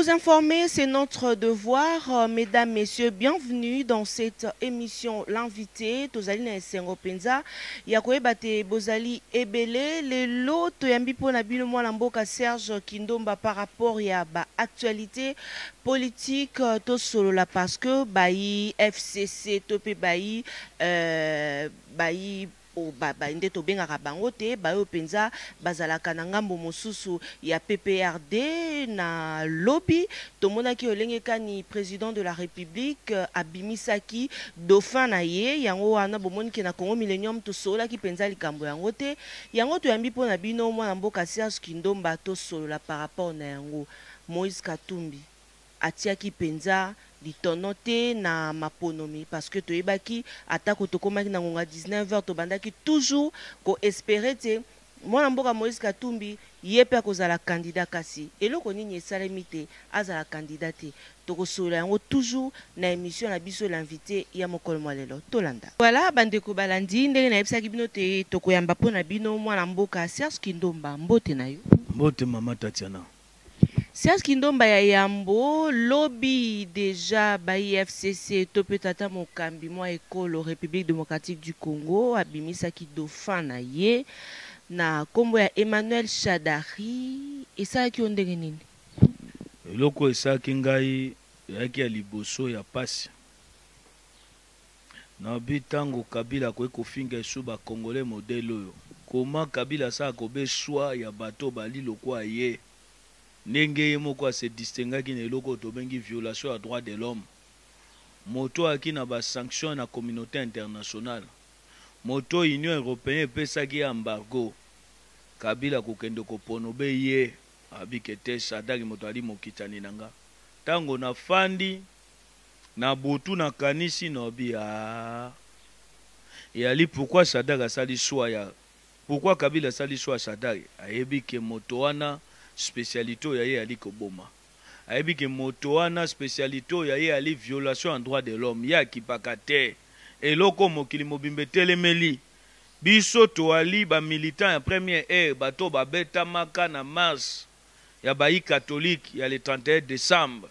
Vous informer, c'est notre devoir. Mesdames, Messieurs, bienvenue dans cette émission. L'invité, Tozali na Esengo Penza, Yakoe Bate Bozali Ebele, les lots, Yambi Ponabino Mboka Serge Kindomba par rapport à l'actualité politique, to solo la parce que Bayi FCC, Topé Bayi, Bayi. O inde to bengaka bango te bayo penza bazalaka na ngambo mosusu ya PPRD na lobby tomonaki olengekani président de la République abimisaki dauphin na ye yango wana bomoni ke na Congo Millennium to solaki penza likambo yango te yango to yambi pona bino mwana mboka Serge Kindomba to solola par rapport na yango Moïse Katumbi atiaki penza litonote na maponomi parce que to ebaki atako to komaki na ngonga 19h to bandaki toujours ko espérer te mwana mboka Moïse Katumbi yepe akozala candidat kasi eloko nini esalemi te azala candidat te tokosola yango toujours na émission na biso l'invité ya mokolo lelo tolanda voilà bandeko balandi ndenge na yebisaki bino te tokoyamba pona bino mwana mboka Serge Kindomba mbote na yo mbote mama Tatiana Serge Kindomba ya Yambo, lobby déjà by FCC, Topé Tata Mokambi, moi école République démocratique du Congo, Abimisa ki dauphin na ye, na kombo ya Emmanuel Shadari, et ça qui on nini? Loko esa kingai yaki ya liboso ya pasi. Na bitango Kabila kwe kofinga esuba Congolais modèle oyo. Comment Kabila sa kobe choix ya bato bali lokwa ye. Nenge moko se distingaki na eloko tobengi violation à droit de l'homme. Moto aki na ba sanction na communauté internationale. Moto Union européenne pesaki embargo. Kabila kokende koponobe ye abikete sadaki moto ali mokitani nanga. Tango na fandi na botu na kanisi no bia. Et ali pourquoi Sadaka sali choix ya pourquoi Kabila sali choix Sadaki ayebi ke moto wana spécialité ya ye ali koboma ayebi ke moto wana spécialité ya ye ali violation en droit de l'homme ya kipaka te eloko mokili mobimbe telemeli biso to ali ba militant ya première ère bato babeta maka na mars ya bayi catholique ya le 31 décembre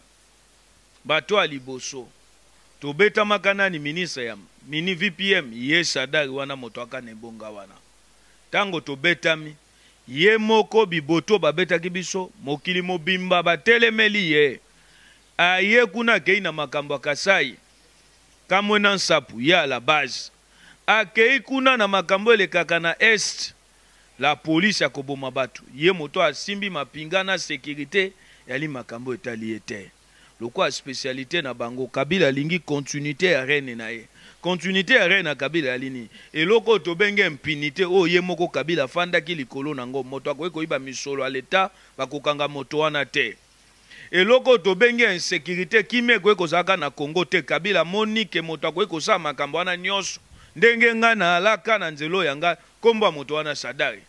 bato ali boso to beta maka nani ministre ya mini VPM ye Sadari wana moto akane bonga wana tango to betami ye moko biboto babetaki biso mokili mobimba batelemeli ye aye kuna kei na makambo Kasai kamwe na nsapu ya la base akei kuna na makambo elekaka na est la police akoboma batu ye moto asimbi mapinga na sécurité yali makambo etali ete lokwa spécialité na bango Kabila lingi continuité ya reine na ye continuité ya reine na Kabila alini eloko to benge impunité o ye moko Kabila fandaki likolo nango moto akoyiko iba misolo à l'état bakokanga moto wana te eloko to benge insécurité kime koyiko zaka na Congo te Kabila monique moto akoyiko sa makambo wana nyonso ndenge nga na alaka na nzelo yanga komba moto wana Sadari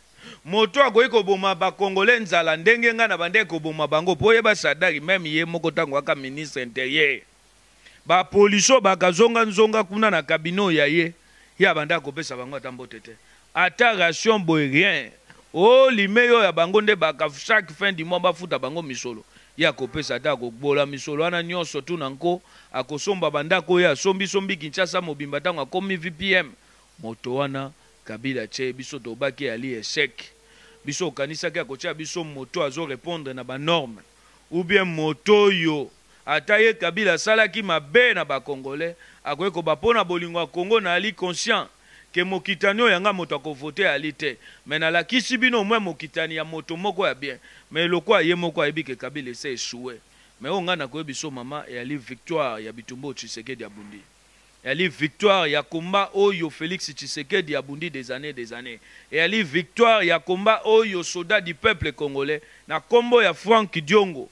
moto akoyiko boma ba Congolais nzala ndenge nga na bande ko boma bango po yeba Sadari même ye moko tango aka ministre intérieur ba poliso bakazonga nzonga kuna na kabino ya ye ya banda kopesa bango atambote te ata ration boy rien o limeyo ya bango nde baka chaque fin du mois bafuta bango misolo ya kopesa ta kobola misolo ana nyonso tu nanko akosomba bandako ya sombi Kinshasa mobimba tango akomi VPM moto wana Kabila che biso tobaki ali échec biso kanisaki akotia biso moto azo répondre na ba norme ou bien moto yo ataye Kabila salaki mabe na ba Congolais akoyeko bapona bolingo ya Congo na ali conscient ke mokitani yanga moto akovote ali te mais na la kisi bino mwe mokitani ya moto moko ya bien mais lokwa ye moko ayebi ke Kabila ese échoué mais onga na koyebi so mama et ali victoire ya Bitumbo Tshisekedi abundi ali victoire ya combat oyo Félix Tshisekedi abundi des années et ali victoire ya combat oyo soldat du peuple congolais na kombo ya Franck Diongo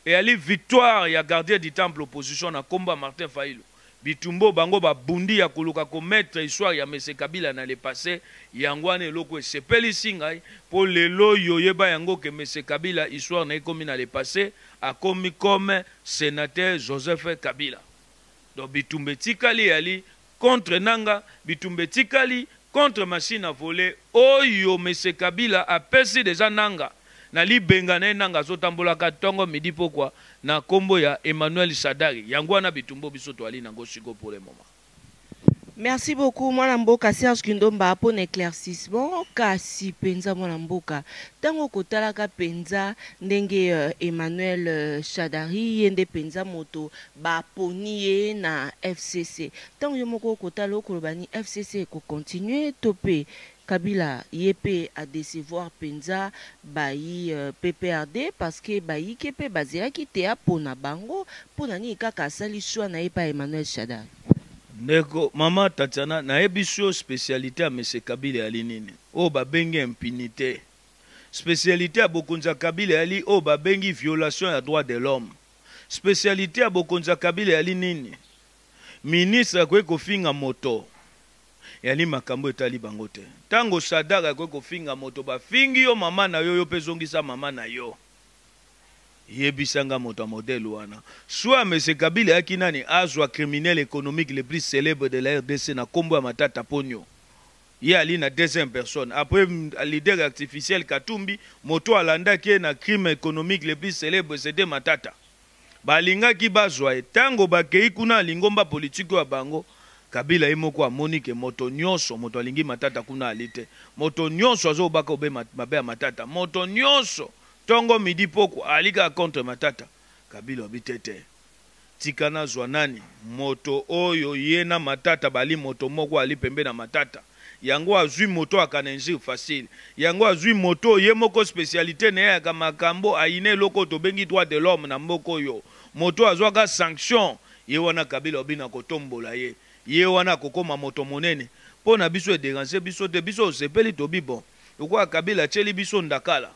et ali victoire ya gardien du temple opposition na komba Martin Fayulu Bitumbo bango babundi ya koluka komettre histoire ya Mese Kabila na le passé yangwane eloko esepeli singai po lelo yoyeba yango ke Mese Kabila histoire na ekomi na le passé akomi comme sénateur Joseph Kabila donc Bitumbe tikali ali contre nanga Bitumbe tikali contre machine à voler oyo Mese Kabila apesi déjà nanga na libenga na nanga zotambolaka tongo midi pokwa na kombo ya Emmanuel Shadari yango wana bitumbo biso to ali nango siko pour le moment. Merci beaucoup mwana mboka Serge Kindomba pour l'éclaircissement kasi penza mwana mboka tango kotalaka penza ndenge Emmanuel Shadari yende penza moto ba poniye na FCC tango yomoko kotala okolobani FCC ko continuer topé Kabila yépé à décevoir penza bayi PPRD parce que bayi kepe bazira ki te apona bango pona ni kaka sali choix na yepa Emmanuel Shadari. Ndeko mama Tatiana na ebiso spécialité à monsieur Kabila ali nini o ba bengi impunité spécialité à Bokonza Kabila ali o ba bengi violation ya droit de l'homme spécialité à Bokonza Kabila ali nini ministre ko kofinga moto yali makambo etali bango te tango Shadara ko kofinga moto ba fingi yo mama na yo pezongisa mama na yo yebisanga moto modèle wana soit monsieur Kabila yaki nani azwa criminel économique le plus célèbre de la RDC na kombo ya Matata Ponyo ye ali na deuxième personne après leader artificiel Katumbi moto alanda ki na crime économique le plus célèbre c'était Matata balinga ki bazwa tango bakei kuna lingomba politique ya bango Kabila imoko amoni ke moto nyonso moto alingi Matata kuna alite moto nyonso azobaka obe mabe ya Matata moto nyonso tongo midi poko alika contre Matata Kabila bitete tikana zwa nani moto oyo yena Matata bali moto moko ali pembe na Matata yango azui moto akanenji facile yango azui moto ye moko spécialité ne ya kamakambo aine loko to bengi droit de l'homme na moko yo moto azwaka sanction ye wana Kabila obina kotombola ye wana kokoma moto monene pona biso déranger biso de biso sepeli to bibo ukwa Kabila cheli biso ndakala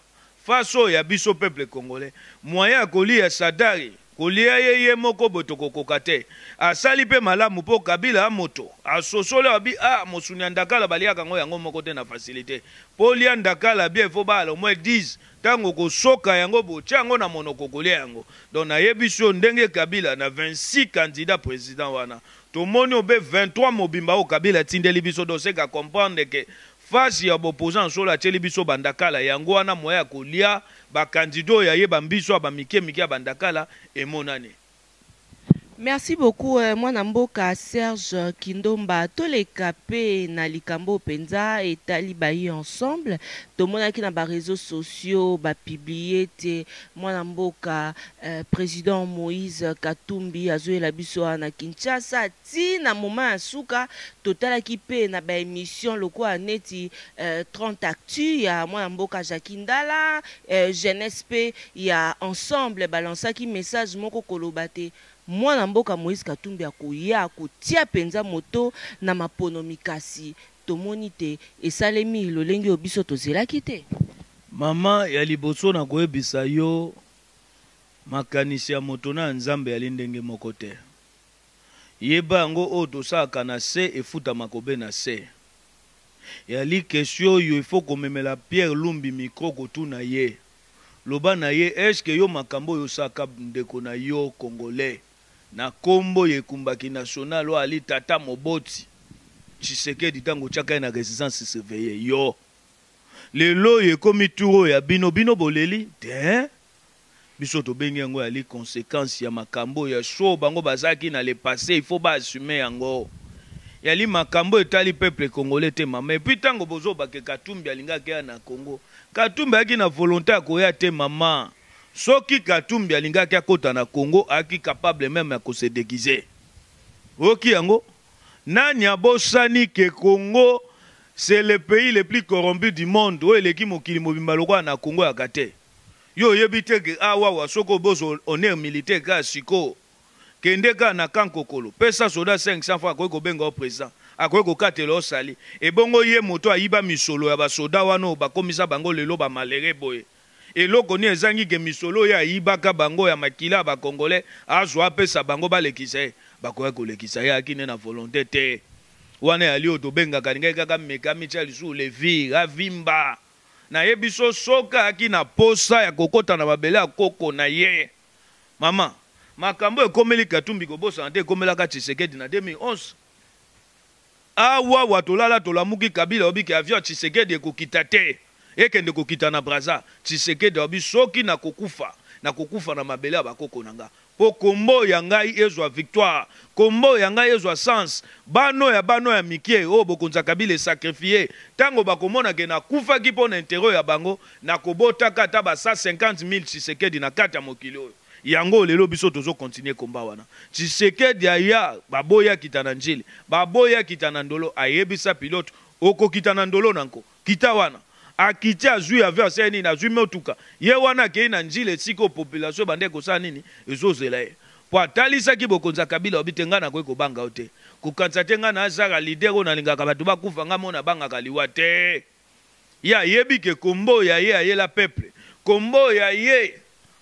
faso ya biso peuple congolais moyen kolia Shadari kolia ye moko botoko kokate asali pe malamu po Kabila moto asosole abi mosunya ndakala baliaka ngo yango moko te na facilité polia ndakala bien fo bala au moins 10 tango ko soka yango bochango na monoko kolia yango donc na yebiso ndenge Kabila na 26 candidats président wana to moni obe 23 mobimba o Kabila tindeli biso doseka comprendre que face ya opposant sur la télévision bandakala yango wana moya kolia ba candidat ya ye bambiso ba mike ya bandakala et monane. Merci beaucoup mwana mboka Serge Kindomba toleka pe na likambo penza et talibayi ensemble tomonaki na ba réseaux sociaux ba publier te mwana mboka président Moïse Katumbi azoela biso na Kinshasa ti na moment ya suka totalaki pe na ba émission lokwa neti 30 actu ya mwana mboka Jakindala jeunesse pe ya ensemble balansaki message moko kolobate mwana mboka Moïse Katumbi akoya kotia penza moto na mapono mikasi tomoni te esalemi lolengi obiso tozelaki te mama ya liboso na koyebisa yo makanisi ya moto na nzambe ya ndenge moko te yeba yango oyo tosalaka na se efuta makobe na se yali question oyo ifo komemela Pierre Lumbi micro kotuna ye loba na ye eske yo makambo oyo osaka ndeko na yo congolais na kombo yekumbaki national o ali tata Moboti Tshisekedi tango chaka na résistance surveillée yo lelo yekomi turo ya bino boleli te biso to bengi yango ali conséquence ya makambo ya show bango bazaki na le passé il faut ba assumer yango yali makambo etali peuple congolais te mama et puis tango bozo bake Katumbi alingaki na Congo Katumbi aki na volonté akoya te mama soki Katumbi alingaki akota na Congo aki capable même ya se déguiser oki yango nani abosani ke Congo c'est le pays le plus corrompu du monde o eleki mokili mobimba lokwa na Congo ya kate yo yebite ke awa soko bozo honneur militaire ka siko kende ka na kankokolo pesa soda 500 fois ko benga au président akoy ko katelo sali e bongo ye moto ayiba misolo ya basoda wano bakomisa bango lelo ba malere boye eloko ni ezangi ke misolo ya yibaka bango ya makila ba congolais azwa pesa bango balekisa bakoya kolekisa ya akine na volonté te wana yali oto benga kaninga kaka meka michel sous le vir avimba na yebiso soka aki na posa ya kokota na babele akoko na ye mama makambo ekomeli Katumbi kobosa nte ekomelaka Tshisekedi na 2011 awa watolala tolamuki Kabila obiki avion Tshisekedi ekokita te ekende kokita na Braza Tshisekedi abi soki na kokufa na mabele bakoko nanga po kombo ya ngai ezwa victoire kombo ya ngai ezwa sens bano ya mikie o bokonza Kabila sacrifier tango bakomona ke na kufa ki pona intero ya bango na kobota kata ba 150,000 Tshisekedi na kata mokili oyo yango lelo biso tozo continuer komba wana Tshisekedi aya baboya kitana njili baboya kitana ndolo ayebisa pilote oko kitana ndolo nanko kita wana akiti azui ave ase nini azui motuka ye wana ke na njile siko population bande ko sa nini ezozela ye po atalisaki bokonza Kabila obitenga na ko banga ote kukanza tenga na azaka leader na lingaka batu bakufa nga mona banga kaliwa te ya yebi ke kombo ya ye ayela peuple kombo ya ye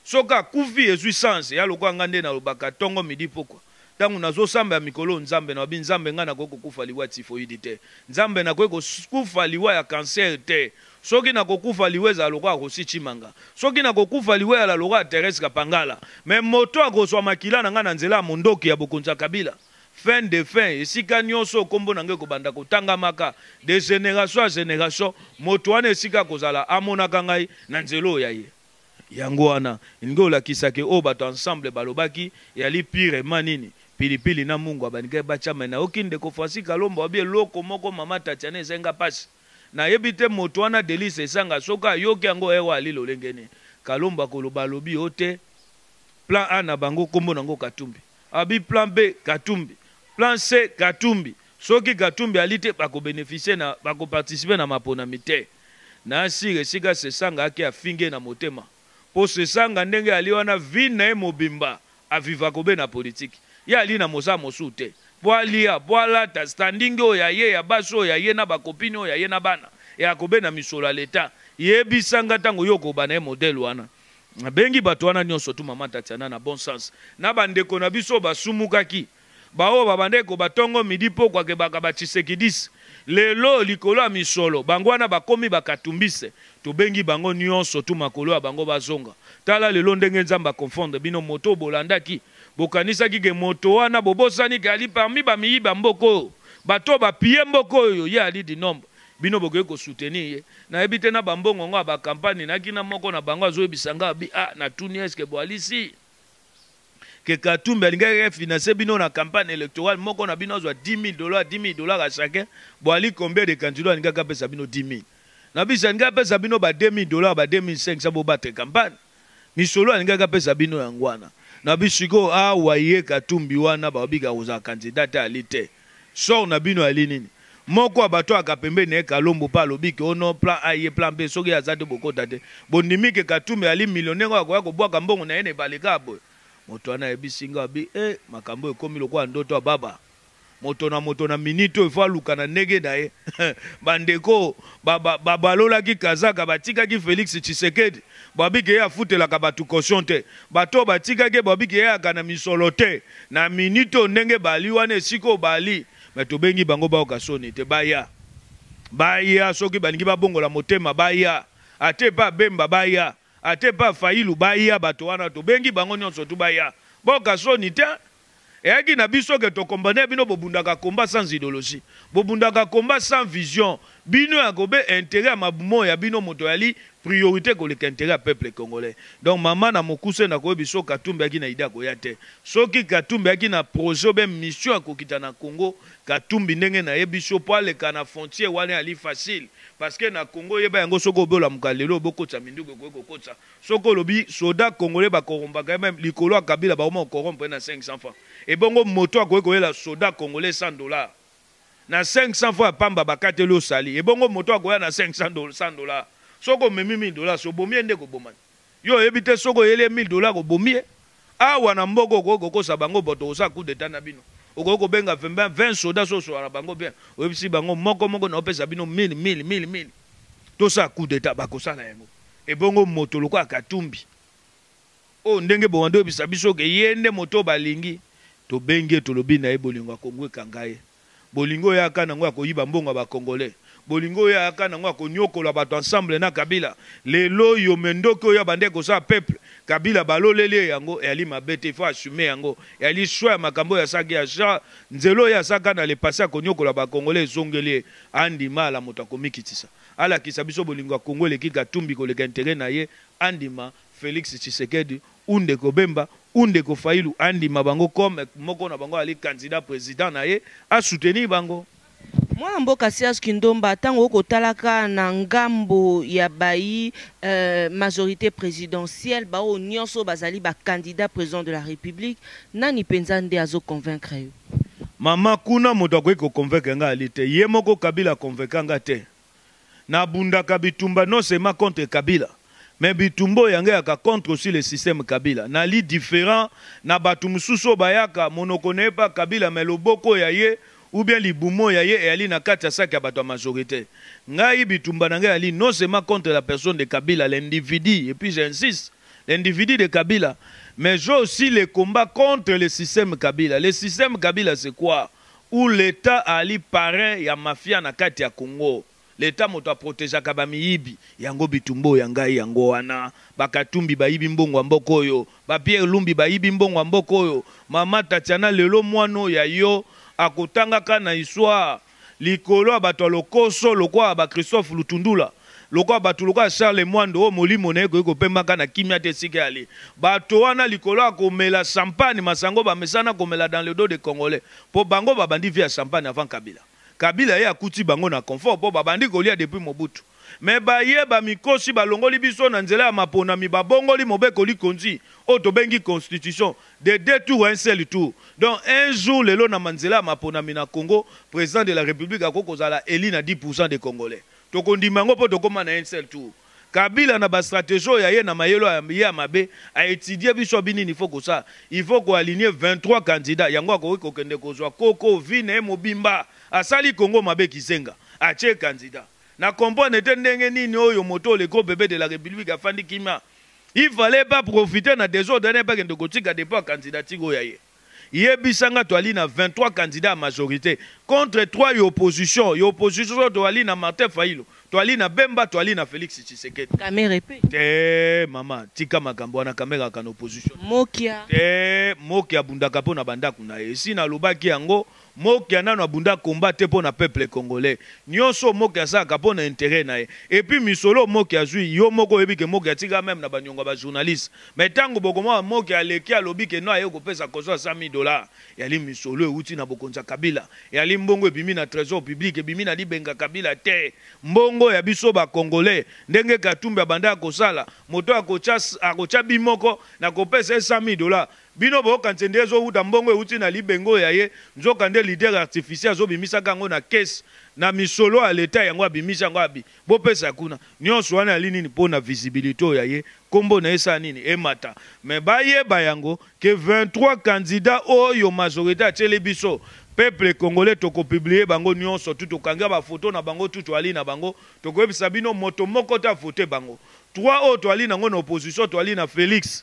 soka kufi ezui sens ya lokwa ngande na lobaka tongo midi pokwa tangu nazo samba ya mikolo nzambe na binzambe nga na ko kufa liwa tifoidi te nzambe na ko kufa liwa ya cancer te soki na kokufa liweza lokwa akosi chimanga soki na kokufa liweza la lokwa Teresa Kapangala me moto akoswa makila na nga na nzela mondoki ya bokonza Kabila fin de fin esika nyonso kombo nange kobanda kotanga maka de génération à génération moto wana esika kozala amonaka ngai na nzelo ya ye yango wana ngo lakisake o bato ensemble balobaki yali pire manini pilipili na mungu abanike bachama na okinde kofasi kalombo abi loko moko mama Tatiana esenga pasi na yebite moto wana Delice esanga soka yoki yango ewa alilo lengene kalomba koloba lobi ote plan A na bango kombo nango Katumbi abi plan B Katumbi plan C Katumbi soki Katumbi alite bako bénéficier na bako participer na mapona mite na asire sika sesanga ake afinge na motema po sesanga ndenge ali wana vina e mobimba aviva kobe na politique ya ali na mosa mosute Boalia, boala, ta standing ya ye, ya baso ya ye na bakopino ya ye na bana. Ya kobe na misola leta. Ye bisanga tango yoko bana model wana. Bengi bato wana nyonso tu mama Tatiana na bon sens. Na bandeko na biso basumukaki. Bao babandeko batongo midi po kwa ke baka Tshisekidis. Lelo likolo ya misolo. Bango wana bakomi bakatumbise. To bengi bango nyonso tu makolo ya bango bazonga. Tala lelo ndenge nzamba confondre bino moto bolandaki. Bokanisa kike moto wana bobosani kali parmi bamiyiba mboko bato bapiye mboko yo ye ali di nombre bino bokoye ko soutenir ye na ebite na bambongo ngo ba campagne na kina moko na bango azo bisanga bi na tuni eske bo alisi ke Katumbi alinga financer bino na campagne électorale moko na bino zo $10,000 à chacun bo ali combien de candidats alinga ka pesa bino 10,000 na bisa alinga pesa bino ba $2,000 ba 2,500 bo battre campagne misolo alinga ka pesa bino yangwana na bisiko awa ye Katumbi wana babika uza kandidata alite so na bino alinini moko abato akapembe ne Kalombo pa lobike ono plan A ye plan B soki azade bokota te bondimike Katumbi ali millionnaire akoya kobwaka mbongo na ene baleka boy moto wana ebisinga bi makambo ekomi lokwa ndoto baba moto na minute ifo luka na ndenge na ye bandeko babalolaki kazaka batikaki Félix Tshisekedi babike ya futelaka batu caution te bato batikaki babike ya kana misolo te na minute ndenge bali wana esiko bali mais tobengi bango baoka soni te baya soki balingi babongola motema baya ate pa bemba baya ate pa failu baya bato wana tobengi bango nyonso tu baya boka soni te eyaki na biso ke tokombane bino bobundaka komba sans idéologie bobundaka komba sans vision bino ya kobe intérêt ya mabumo ya bino moto yali priorité koleka intérêt ya peuple congolais donc mama na mokuse na koyebi so Katumbi yaki na idée koya te soki Katumbi yaki na projet be mission akokita na Congo Katumbi ndenge na yebi so po aleka na frontière wana ali facile parce que na Congo yeba yango soko obola mukalelo bokotsa minduko kokotsa soko lobi soda congolais bakorombaka même likolo Kabila ba oma korompe na 500 francs et bongo moto akoyela soda congolais $100 na 500 fois pamba bakatelo sali et bongo moto akoya na $100 soko memi $1,000 so bomie ndeko bomani yo ebite soko yele $1,000 ko bomie awa na mboko ko sa bango boto osa coup d'état na bino okoko benga 20 soda so so ala bango bien oyebisi bango moko na opesa bino 1000 to sa coup d'état bakosala yango et bongo moto lokwa Katumbi o ndenge bowando ebisa biso ke yende moto balingi to benge to lobi na ebolingo akongwe kangaye bolingo ya kana ngwa koyiba mbongo ba congolais bolingo ya kana ngwa konyokola bato ensemble na Kabila lelo yo mendoko ya bande ko sa peuple Kabila balolele yango yali mabete faut assumer yango yali choix makambo ya saki ya sha nzelo ya saka na le passé konyokola ba congolais zongeli andi mala moto akomikitisa ala kisabiso bolingo Kongo leki katumbi koleka intérêt na ye andima Félix Tshisekedi unde ko Bemba unde ko Fayulu andima bango comme moko na bango ali candidat président na ye a soutenir bango. Mwana mboka Serge Kindomba tango kotalaka na ngambo ya bayi majorité présidentielle ba o nyonso bazali ba candidat président de la République nani penza nde azo convaincre yo. Mama kuna moto akoki convaincre nga ali te ye moko Kabila convaincre nga te na bundaka bitumba non seulement contre Kabila mais bitumbo yange yaka contre aussi le système Kabila na li différent na batu mususu bayaka monokone pa Kabila mais loboko ya ye ou bien libumo ya ye ali na kati ya saki ya bato ya majorité. Ngai bitumba na ngai ali non seulement contre la personne de Kabila, l'individu, et puis j'insiste, l'individu de Kabila, mais j'ai aussi le combat contre le système Kabila. Le système Kabila c'est quoi? Où l'État ali parrain ya mafia na kati ya Congo. L'État moto a protégé kabami yibi, yango bitumbo yangai yango wana, bakatumbi ba yibi mbongo mboko yo, ba Pierre Lumbi ba yibi mbongo mboko yo, mama Tatiana lelo mwano ya yo, akotanga kana histoire likolo bato lokoso lokwa ba Christophe Lutundula lokwa bato lokwa Charles Mwando o molimo na ko pemba kana kimia te sike ali bato wana likolo akomela champagne masango ba mesana komela dans le dos des Congolais po bango babandi via champagne avant Kabila. Kabila ye akuti bango na confort po babandi kolia depuis Mobutu. Mais baye ba mikosi balongoli biso na nzela ya mapona mi babongoli mobeko likonzi o to bengi constitution de 2 tours un seul tour. Donc un jour lelo na manzela ya mapona mi na Congo président de la République akokozala eli na 10% des Congolais. To kondimango po to koma na un seul tour. Kabila na ba stratégie ya ye na mayelo ya mabe a étudier biso binini il faut que ça il faut ko aligner 23 candidats yango akoki kokende kozwa koko vine mobimba asali Congo mabe kisenga ache candidat. Na comprendre ndenge nini oyo moto le gros bébé de la République afandi kima. Il fallait pas profiter na désordre ne pas de kotika dépôt candidature oyo yaye. Yebisanga to ali na 23 candidats à majorité contre 3 opposition. Opposition to ali na Martin Fayulu, to ali na Bemba, to ali na Félix Tshisekedi. Caméra épée. Te mama tika makambo na caméra kana opposition. Mokia. Te mokia bundaka po na banda kuna ye. Si na lobaki yango mokia nano abunda combattre pour na peuple congolais. Nyonso mokia sa ka po na intérêt na ye. Et puis misolo mokia zui yo moko yebi ke mokia tika même na banyonga ba journaliste. Mais tango bokoma mokia leki alobi ke no ayo ko pesa kozo $100,000. Yali misolo uti na bokonza Kabila. Yali mbongo ebimi na trésor public ebimi na libenga Kabila te. Mbongo ya biso ba congolais ndenge Katumbi banda kosala moto akocha bimoko na kopesa $100,000. Bino bo kantende zo uta mbongo euti na libengo ya ye nzoka nde leader artificiel zo bimisa kango na caisse na misolo a l'État yango abimisa yango abi bo pesa kuna nyonso wana ali nini pona visibilité ya ye kombo na esa nini emata mais baye bayango que 23 candidats oyo majorité atele biso peuple congolais toko publier bango nyonso tout okanga ba photo na bango tout ali na bango toko yebisa bino moto moko ta photo bango 3 autres ali na ngona opposition to ali na Félix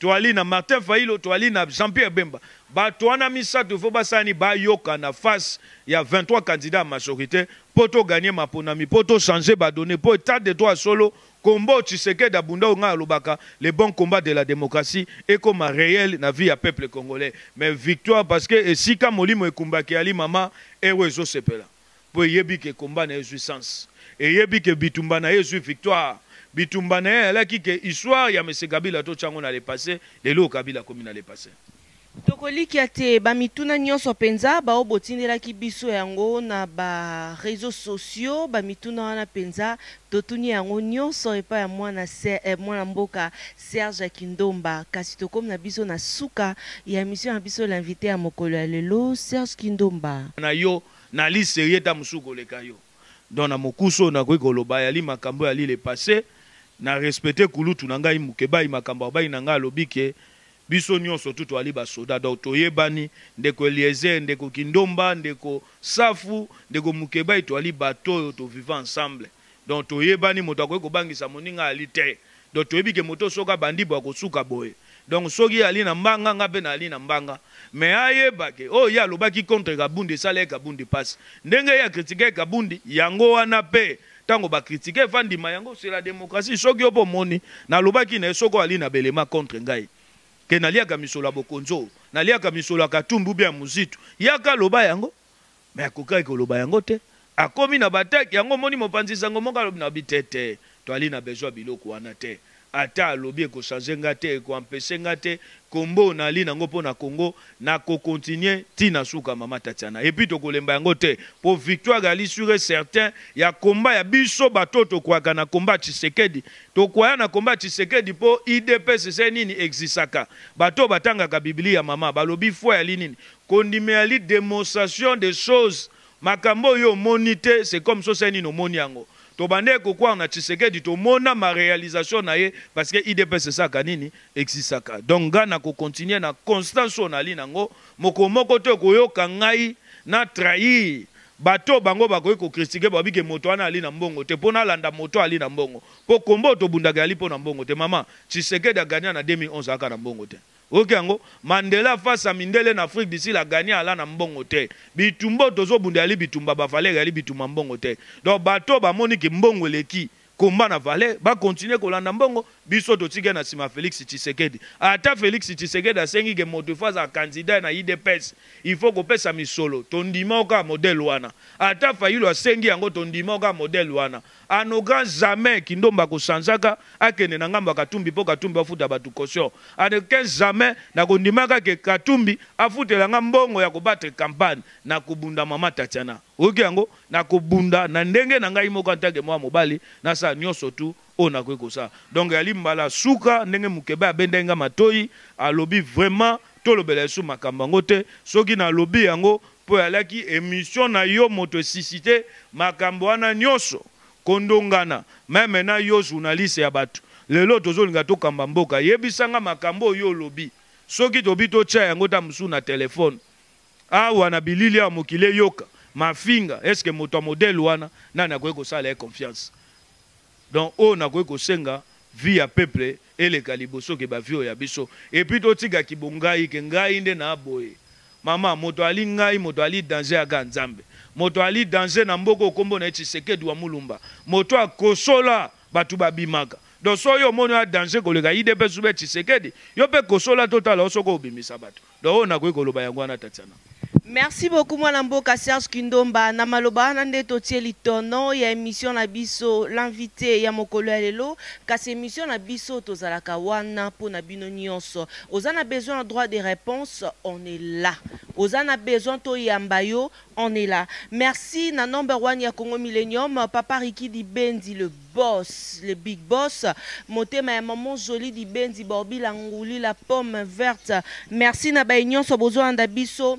Toali na Martin Fayulu, toali na Jean-Pierre Bemba. Ba toana misato fo basani ba yoka na face ya 23 candidats à majorité poto gagner maponami poto changer ba donner pour état de droit solo combo Tshisekedi abunda nga lobaka le bon combat de la démocratie et comme réel na vie à peuple congolais mais victoire parce que esika molimo ekumbaki ali mama ewezo sepela po yebi ke combat na jouissance et yebi ke bitumba na yesu victoire bitumba na ye alaki ke histoire ya Monsieur Kabila to chango na le passé lelo Kabila komi na le passé tokoliki ate bamituna nyonso penza bao botindelaki biso yango na ba réseaux sociaux bamituna wana penza totuni yango nyonso epa ya mwana mboka Serge Kindomba kasi tokomi na biso na suka ya émission ya biso l'invité ya mokolo ya lelo Serge Kindomba na yo na li sérieux ta musuko leka yo donc na mokuso na koloba ya li makambo ya li le passé na respecter kulutu na ngai mukeba makambo ba ina nga lobike biso nyonso tuto ali ba soda donc toyebani ndeko Eliezer ndeko Kindomba ndeko Safu ndeko mukeba to ali bato to vivre ensemble donc toyebani moto akoki kobangisa moninga ali te donc toyebike moto soka bandi bo akosuka boye donc soki ali na mbanga ngape na ali na mbanga mais ayebake oh ya lobaki contre Kabundi sale Kabundi passe ndenge ya critiquer Kabundi yango wana pe tango ba critiquer vandima yango c'est la démocratie soki opo moni na lobaki na soko ali na belema contre ngai ke naliaka misolo bokonzo naliaka misolo Katumbi bien muzitu yaka loba yango mais akokai ko loba yango te akomi na bateki yango moni mopanzi sango moko alobi na bitete to ali na besoin biloko wana te ata alobi ekochange nga te ekoampeshe nga te kombo nali nango mpo na Congo nakokontinue tina suka mama Tatiana epuis tokolemba yango te po victoire ali sur certain ya komba ya biso bato tokwaka na komba Tshisekedi tokwaya na komba Tshisekedi po IDPS se nini existaka bato batangaka Biblia mama balobi foi ya nini kondime ali démonstration des choses makambo yo monité c'est comme ça c'est nini moni yango tobande kokwa na Tshisekedi to mona ma réalisation na ye parce que IDPS ça kanini existaka donc gana ko continuer na constance na li nango moko to koyoka ngai na trahir bato bango bakoyi ko critiquer babike moto wana ali na mbongo te pona landa moto ali na mbongo po kombo to bundaka ali po na mbongo te mama Tshisekedi a gagné na 2011 aka na mbongo te. Ok yango Mandela face à Mindele en Afrique d'ici la gagné à la na mbongo te bitumbo tozo bunde ali bitumba ba valeur ali bitumba mbongo te donc bato ba moni ki mbongo leki komba na valeur ba continuer kolanda mbongo biso totika na sima Félix Tshisekedi ata Félix Tshisekedi asengi ke moto face à candidat na IDPS il faut ko pesa misolo tondima ka modèle wana ata Fayulu asengi yango tondima ka modèle wana anoga jamais kindomba ko sanzaka akene na ngamba katumbi po katumbi afuta batu caution aneke jamais na kondimaka ke katumbi afutela nga mbongo ya kobattre campagne na kubunda mama Tatiana oki yango na kubunda na ndenge na ngai moko antake mwa mobali na sa nyoso tu ona kweko sa donc ali mbala suka ndenge mukebe abendenga matoi alobi vraiment tolobela su makambo ngo te soki na lobi yango po alaki émission na yo moto sisité makambo wana nyoso kondongana même na yo journaliste ya batu lelo tozolinga tokamba mboka yebisanga makambo yo lobi soki tobi to tia yango ta musu na telefone awa na bilili ya mokile yoka mafinga est-ce que moto modèle wana nani akoki kosala confiance donc on a ko senga via peuple et les caliboso ke ba vio ya biso et puis to tika kibongai ke ngai nde na boye mama moto ali ngai moto ali danger aga nzambe moto ali danger na mboko kombo na Tshisekedi wa mulumba moto akosola batu babimaka donc so yo moni a danger koleka IDPS sube Tshisekedi yo pe kosola total osoko obimisa batu donc on a ko koloba yango na Tatiana. Merci beaucoup mwana mboka Serge Kindomba na maloba na nde totie litono ya émission na biso l'invité ya mokolo ya lelo kasi émission na biso tozalaka wana po na bino nyonso ozana besoin de droit de réponse on est là ozana besoin to yamba yo on est là merci na number 1 ya Congo Millennium papa Riki di Bendi le boss le big boss motema ya maman jolie di Bendi Borbi la nguli la pomme verte merci na ba nyonso besoin da biso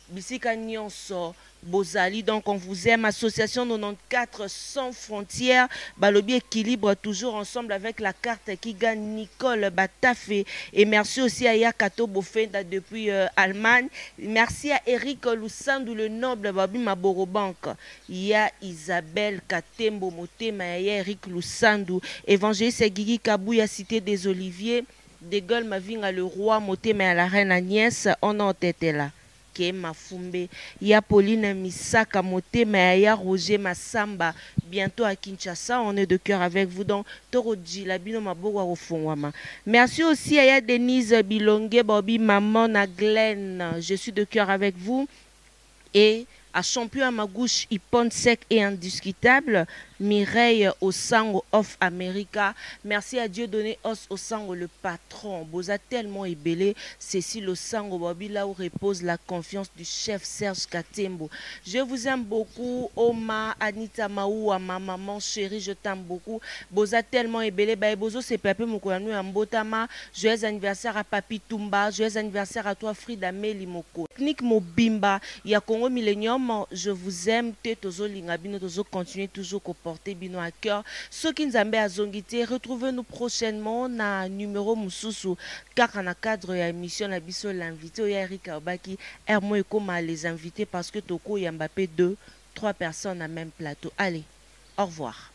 Bisika Nyonso Bozali, donc on vous aime. Association 94 sans frontières. Balobi équilibre toujours ensemble avec la carte qui gagne Nicole Batafé. Et merci aussi à Yakato Bofenda depuis Allemagne. Merci à Eric Lusandou, le noble Babi Maboro Bank. Il y a Isabelle Katembo Motema, il y a Eric Lusandou. Évangéliste Guigui Kabouya, Cité des Oliviers. De Gaulle Mavinga, le roi Motema à la reine Agnès. On a été là. Mafumbe, ya Pauline Misaka Motema, ya Roger Massamba, bientôt à Kinshasa, on est de cœur avec vous dans Torodji, la bino mabowa au fond. Merci aussi à ya Denise Bilongue, Bobby Maman, na Glenn, je suis de cœur avec vous. Et à champion à ma gauche, Ipon sec et indiscutable, Mireille Osango of America. Merci à Dieu donné os Osango le patron. Boza tellement ébélé, Cécile Osango Babi là où repose la confiance du chef Serge Katembo. Je vous aime beaucoup, Oma, Anita Maoua, ma maman chérie, je t'aime beaucoup. Boza tellement ébélé, bah bozo c'est Papé Mokoyanou Ambotama. Joyeux anniversaire à Papi Tumba, joyeux anniversaire à toi Frida Melimoko. Technique Mobimba, ya Congo Millennium. Je vous aime, Tozo Lingabino, Tozo continue toujours à porter Bino à cœur. Ceux qui nous aiment à Zongité, retrouvez-nous prochainement na numéro Moussousou, car en cadre de l'émission, la biso l'invité, Eric Aubaki, Hermo et Koma les invités parce que Toko et Mbappé 2, 3 personnes à même plateau. Allez, au revoir.